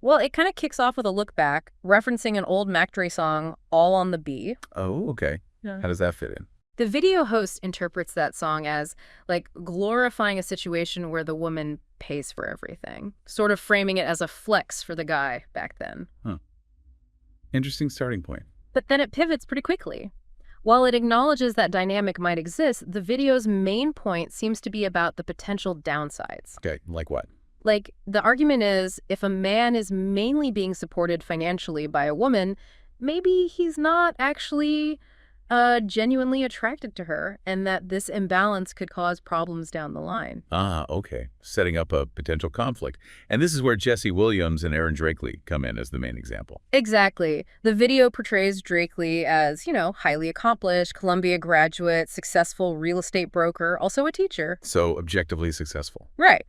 Well, it kind of kicks off with a look back, referencing an old Mac Dre song, All on the B. Oh, okay. Yeah. How does that fit in? The video host interprets that song as, like, glorifying a situation where the woman pays for everything, sort of framing it as a flex for the guy back then. Huh. Interesting starting point. But then it pivots pretty quickly. While it acknowledges that dynamic might exist, the video's main point seems to be about the potential downsides. Okay, like what? Like, the argument is, if a man is mainly being supported financially by a woman, maybe he's not actually genuinely attracted to her, and that this imbalance could cause problems down the line. Ah, okay. Setting up a potential conflict. And this is where Jesse Williams and Aaron Drakely come in as the main example. Exactly. The video portrays Drakely as, highly accomplished, Columbia graduate, successful real estate broker, also a teacher. So objectively successful. Right.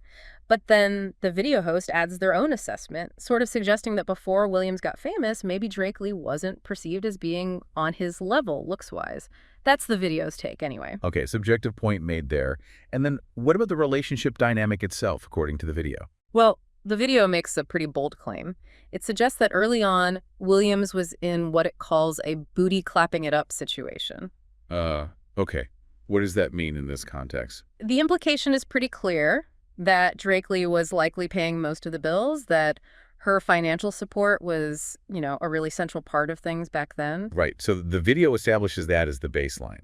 But then the video host adds their own assessment, sort of suggesting that before Williams got famous, maybe Drakely wasn't perceived as being on his level looks-wise. That's the video's take, anyway. Okay, subjective point made there. And then what about the relationship dynamic itself, according to the video? Well, the video makes a pretty bold claim. It suggests that early on, Williams was in what it calls a booty clapping it up situation. Okay. What does that mean in this context? The implication is pretty clear, that Drakely was likely paying most of the bills, that her financial support was, a really central part of things back then. Right. So the video establishes that as the baseline.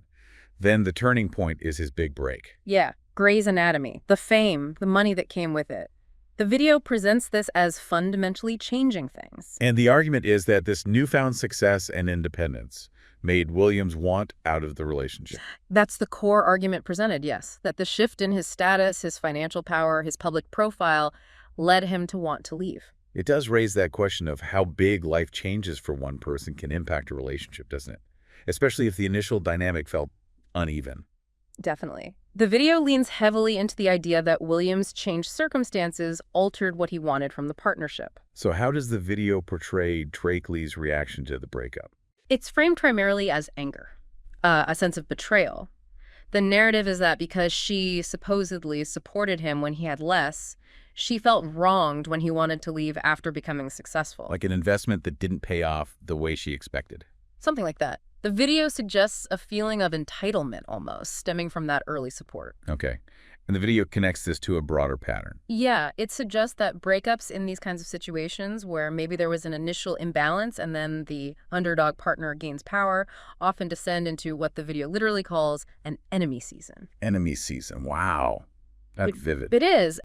Then the turning point is his big break. Yeah. Grey's Anatomy, the fame, the money that came with it. The video presents this as fundamentally changing things. And the argument is that this newfound success and independence made Williams want out of the relationship. That's the core argument presented, yes. That the shift in his status, his financial power, his public profile led him to want to leave. It does raise that question of how big life changes for one person can impact a relationship, doesn't it? Especially if the initial dynamic felt uneven. Definitely. The video leans heavily into the idea that Williams' changed circumstances altered what he wanted from the partnership. So how does the video portray Drakely's reaction to the breakup? It's framed primarily as anger, a sense of betrayal. The narrative is that because she supposedly supported him when he had less, she felt wronged when he wanted to leave after becoming successful. Like an investment that didn't pay off the way she expected. Something like that. The video suggests a feeling of entitlement almost, stemming from that early support. Okay. And the video connects this to a broader pattern. Yeah, it suggests that breakups in these kinds of situations where maybe there was an initial imbalance and then the underdog partner gains power often descend into what the video literally calls an enemy season. Enemy season. Wow. That's vivid. It is.